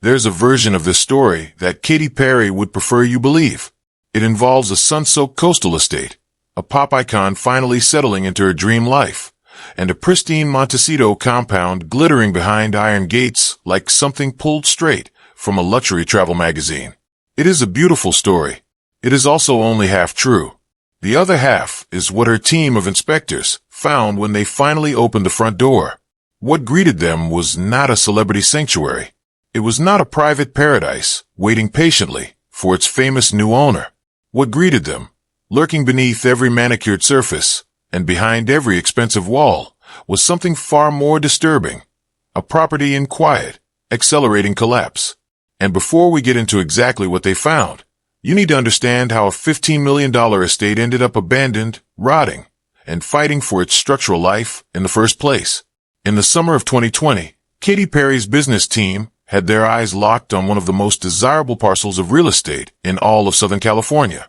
There's a version of this story that Katy Perry would prefer you believe. It involves a sun-soaked coastal estate, a pop icon finally settling into her dream life, and a pristine Montecito compound glittering behind iron gates like something pulled straight from a luxury travel magazine. It is a beautiful story. It is also only half true. The other half is what her team of inspectors found when they finally opened the front door. What greeted them was not a celebrity sanctuary. It was not a private paradise waiting patiently for its famous new owner. What greeted them, lurking beneath every manicured surface and behind every expensive wall, was something far more disturbing. A property in quiet, accelerating collapse. And before we get into exactly what they found, you need to understand how a $15 million estate ended up abandoned, rotting, and fighting for its structural life in the first place. In the summer of 2020, Katy Perry's business team had their eyes locked on one of the most desirable parcels of real estate in all of Southern California.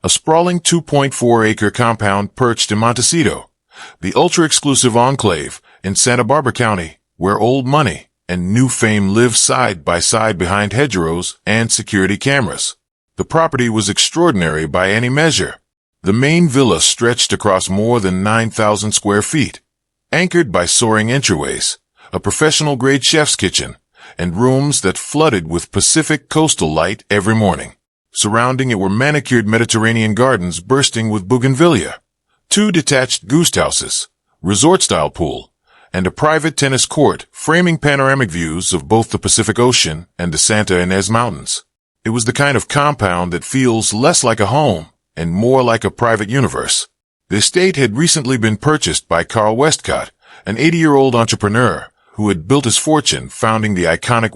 A sprawling 2.4-acre compound perched in Montecito, the ultra-exclusive enclave in Santa Barbara County, where old money and new fame live side by side behind hedgerows and security cameras. The property was extraordinary by any measure. The main villa stretched across more than 9,000 square feet, anchored by soaring entryways, a professional-grade chef's kitchen, and rooms that flooded with Pacific coastal light every morning. Surrounding it were manicured Mediterranean gardens bursting with bougainvillea, 2 detached guest houses, resort-style pool, and a private tennis court framing panoramic views of both the Pacific Ocean and the Santa Ynez Mountains. It was the kind of compound that feels less like a home and more like a private universe. The estate had recently been purchased by Carl Westcott, an 80-year-old entrepreneur who had built his fortune founding the iconic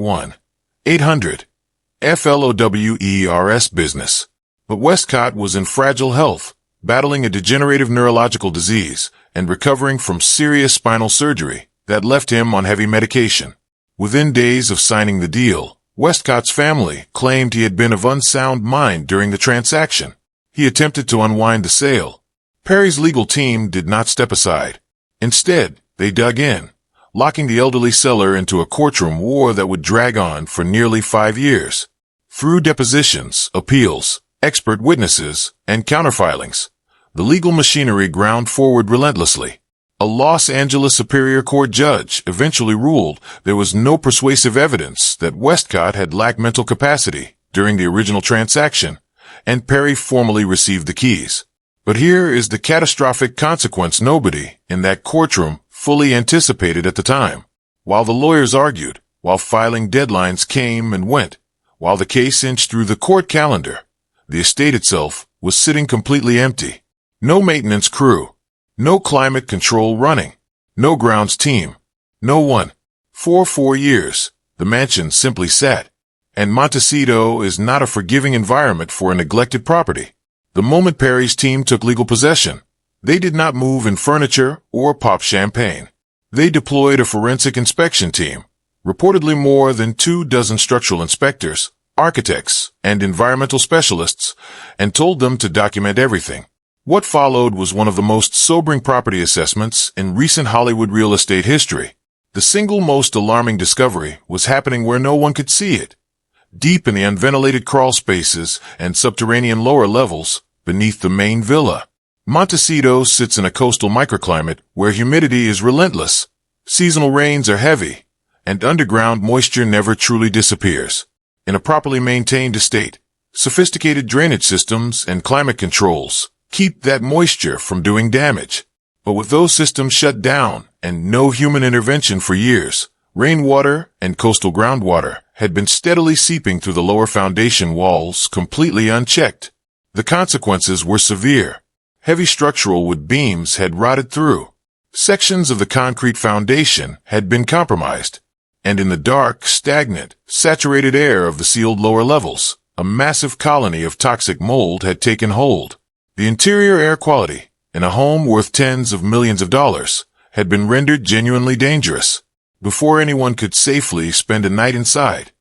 1-800-FLOWERS business. But Westcott was in fragile health, battling a degenerative neurological disease and recovering from serious spinal surgery that left him on heavy medication. Within days of signing the deal, Westcott's family claimed he had been of unsound mind during the transaction. He attempted to unwind the sale. Perry's legal team did not step aside. Instead, they dug in, locking the elderly seller into a courtroom war that would drag on for nearly 5 years. Through depositions, appeals, expert witnesses, and counterfilings, the legal machinery ground forward relentlessly. A Los Angeles Superior Court judge eventually ruled there was no persuasive evidence that Westcott had lacked mental capacity during the original transaction, and Perry formally received the keys. But here is the catastrophic consequence nobody in that courtroom fully anticipated at the time. While the lawyers argued, while filing deadlines came and went, while the case inched through the court calendar, the estate itself was sitting completely empty. No maintenance crew. No climate control running. No grounds team. No one. For 4 years, the mansion simply sat. And Montecito is not a forgiving environment for a neglected property. The moment Perry's team took legal possession, they did not move in furniture or pop champagne. They deployed a forensic inspection team, reportedly more than 24 structural inspectors, architects, and environmental specialists, and told them to document everything. What followed was one of the most sobering property assessments in recent Hollywood real estate history. The single most alarming discovery was happening where no one could see it. Deep in the unventilated crawl spaces and subterranean lower levels beneath the main villa. Montecito sits in a coastal microclimate where humidity is relentless, seasonal rains are heavy, and underground moisture never truly disappears. In a properly maintained estate, sophisticated drainage systems and climate controls keep that moisture from doing damage. But with those systems shut down and no human intervention for years, rainwater and coastal groundwater had been steadily seeping through the lower foundation walls completely unchecked. The consequences were severe. Heavy structural wood beams had rotted through. Sections of the concrete foundation had been compromised. And in the dark, stagnant, saturated air of the sealed lower levels, a massive colony of toxic mold had taken hold. The interior air quality, in a home worth tens of millions of dollars, had been rendered genuinely dangerous. Before anyone could safely spend a night inside,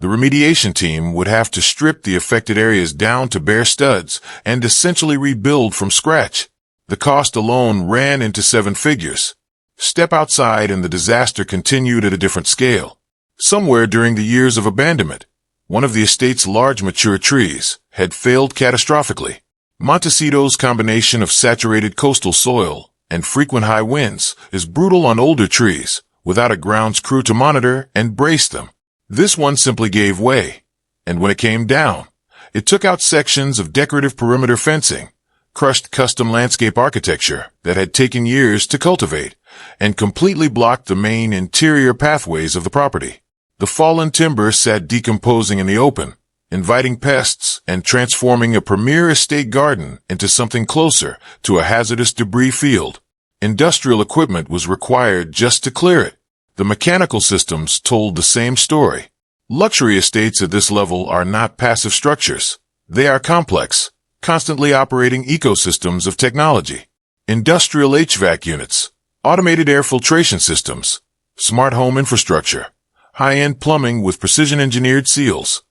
the remediation team would have to strip the affected areas down to bare studs and essentially rebuild from scratch. The cost alone ran into 7 figures. Step outside and the disaster continued at a different scale. Somewhere during the years of abandonment, one of the estate's large mature trees had failed catastrophically. Montecito's combination of saturated coastal soil and frequent high winds is brutal on older trees, without a grounds crew to monitor and brace them. This one simply gave way, and when it came down, it took out sections of decorative perimeter fencing, crushed custom landscape architecture that had taken years to cultivate, and completely blocked the main interior pathways of the property. The fallen timber sat decomposing in the open, inviting pests and transforming a premier estate garden into something closer to a hazardous debris field. Industrial equipment was required just to clear it. The mechanical systems told the same story. Luxury estates at this level are not passive structures. They are complex, constantly operating ecosystems of technology. Industrial HVAC units, automated air filtration systems, smart home infrastructure, high-end plumbing with precision-engineered seals.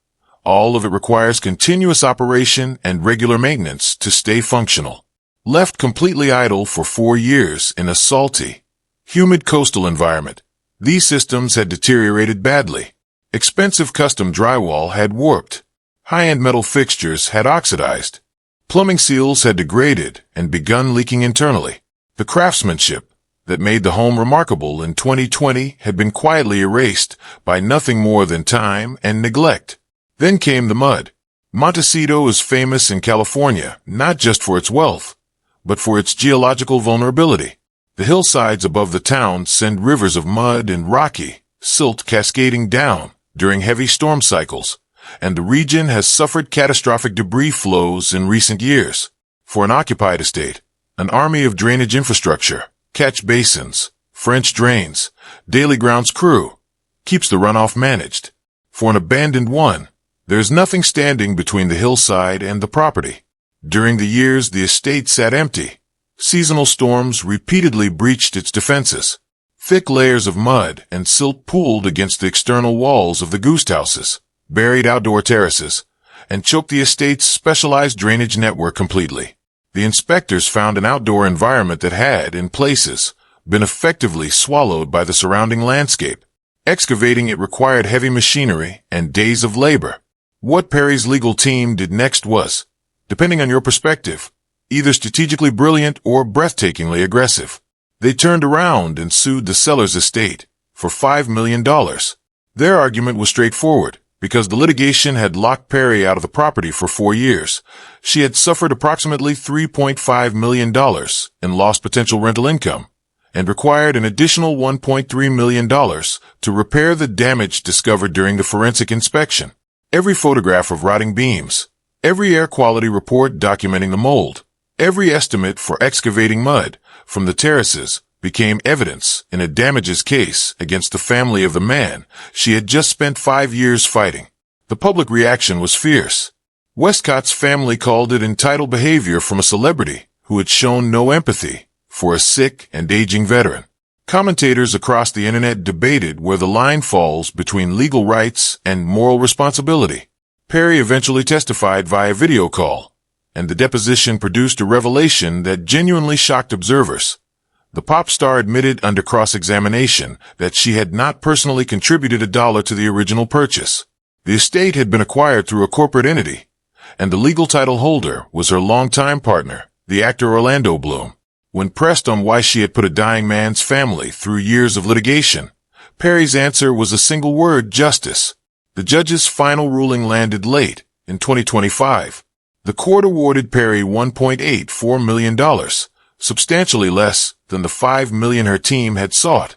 All of it requires continuous operation and regular maintenance to stay functional. Left completely idle for 4 years in a salty, humid coastal environment, these systems had deteriorated badly. Expensive custom drywall had warped. High-end metal fixtures had oxidized. Plumbing seals had degraded and begun leaking internally. The craftsmanship that made the home remarkable in 2020 had been quietly erased by nothing more than time and neglect. Then came the mud. Montecito is famous in California not just for its wealth, but for its geological vulnerability. The hillsides above the town send rivers of mud and rocky silt cascading down during heavy storm cycles, and the region has suffered catastrophic debris flows in recent years. For an occupied estate, an army of drainage infrastructure, catch basins, French drains, daily grounds crew, keeps the runoff managed. For an abandoned one, there is nothing standing between the hillside and the property. During the years the estate sat empty, seasonal storms repeatedly breached its defenses. Thick layers of mud and silt pooled against the external walls of the goose houses, buried outdoor terraces, and choked the estate's specialized drainage network completely. The inspectors found an outdoor environment that had, in places, been effectively swallowed by the surrounding landscape. Excavating it required heavy machinery and days of labor. What Perry's legal team did next was, depending on your perspective, either strategically brilliant or breathtakingly aggressive. They turned around and sued the seller's estate for $5 million. Their argument was straightforward. Because the litigation had locked Perry out of the property for 4 years, she had suffered approximately $3.5 million in lost potential rental income and required an additional $1.3 million to repair the damage discovered during the forensic inspection. Every photograph of rotting beams, every air quality report documenting the mold, every estimate for excavating mud from the terraces became evidence in a damages case against the family of the man she had just spent 5 years fighting. The public reaction was fierce. Westcott's family called it entitled behavior from a celebrity who had shown no empathy for a sick and aging veteran. Commentators across the internet debated where the line falls between legal rights and moral responsibility. Perry eventually testified via video call, and the deposition produced a revelation that genuinely shocked observers. The pop star admitted under cross-examination that she had not personally contributed $1 to the original purchase. The estate had been acquired through a corporate entity, and the legal title holder was her longtime partner, the actor Orlando Bloom. When pressed on why she had put a dying man's family through years of litigation, Perry's answer was a single word: justice. The judge's final ruling landed late, in 2025. The court awarded Perry $1.84 million, substantially less than the $5 million her team had sought,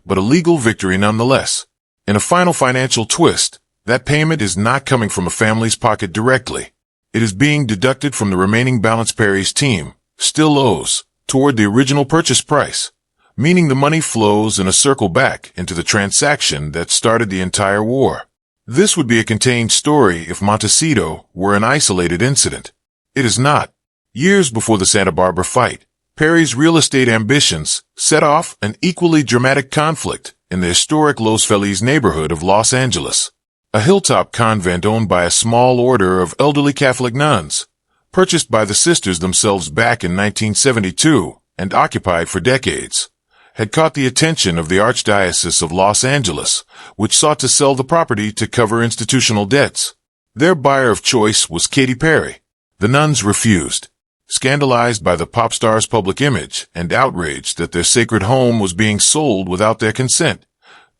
but a legal victory nonetheless. In a final financial twist, that payment is not coming from a family's pocket directly. It is being deducted from the remaining balance Perry's team still owes toward the original purchase price, meaning the money flows in a circle back into the transaction that started the entire war. This would be a contained story if Montecito were an isolated incident. It is not. Years before the Santa Barbara fight, Perry's real estate ambitions set off an equally dramatic conflict in the historic Los Feliz neighborhood of Los Angeles. A hilltop convent owned by a small order of elderly Catholic nuns, purchased by the sisters themselves back in 1972 and occupied for decades, had caught the attention of the Archdiocese of Los Angeles, which sought to sell the property to cover institutional debts. Their buyer of choice was Katy Perry. The nuns refused, scandalized by the pop star's public image and outraged that their sacred home was being sold without their consent.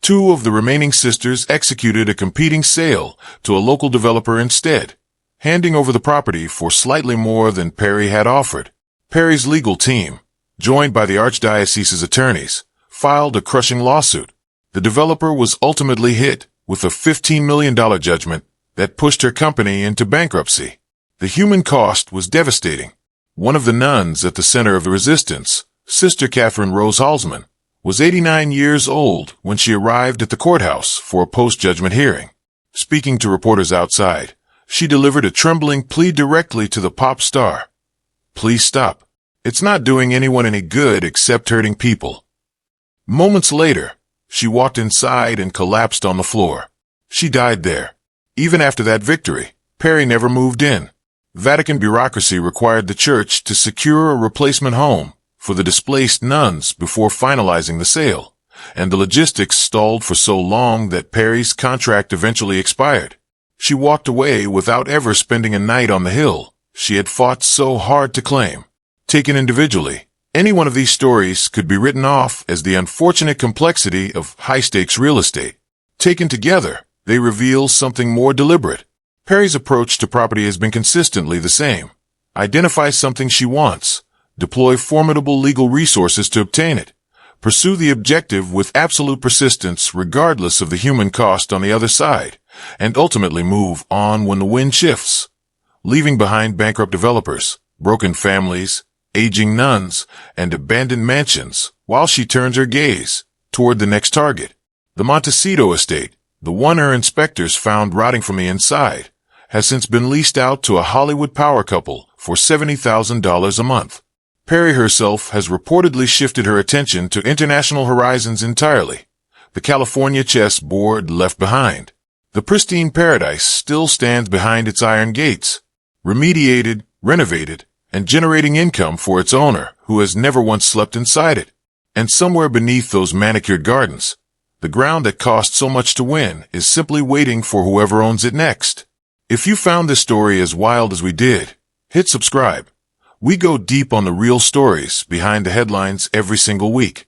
Two of the remaining sisters executed a competing sale to a local developer instead, handing over the property for slightly more than Perry had offered. Perry's legal team, joined by the Archdiocese's attorneys, filed a crushing lawsuit. The developer was ultimately hit with a $15 million judgment that pushed her company into bankruptcy. The human cost was devastating. One of the nuns at the center of the resistance, Sister Catherine Rose Halsman, was 89 years old when she arrived at the courthouse for a post-judgment hearing. Speaking to reporters outside, she delivered a trembling plea directly to the pop star. "Please stop. It's not doing anyone any good except hurting people." Moments later, she walked inside and collapsed on the floor. She died there. Even after that victory, Perry never moved in. Vatican bureaucracy required the church to secure a replacement home for the displaced nuns before finalizing the sale, and the logistics stalled for so long that Perry's contract eventually expired. She walked away without ever spending a night on the hill she had fought so hard to claim. Taken individually, any one of these stories could be written off as the unfortunate complexity of high-stakes real estate. Taken together, they reveal something more deliberate. Perry's approach to property has been consistently the same. Identify something she wants, deploy formidable legal resources to obtain it, pursue the objective with absolute persistence regardless of the human cost on the other side, and ultimately move on when the wind shifts, leaving behind bankrupt developers, broken families, aging nuns, and abandoned mansions while she turns her gaze toward the next target. The Montecito estate, the one her inspectors found rotting from the inside, has since been leased out to a Hollywood power couple for $70,000 a month. Perry herself has reportedly shifted her attention to international horizons entirely. The California chess board left behind. The pristine paradise still stands behind its iron gates, remediated, renovated, and generating income for its owner, who has never once slept inside it. And somewhere beneath those manicured gardens, the ground that cost so much to win is simply waiting for whoever owns it next. If you found this story as wild as we did, hit subscribe. We go deep on the real stories behind the headlines every single week.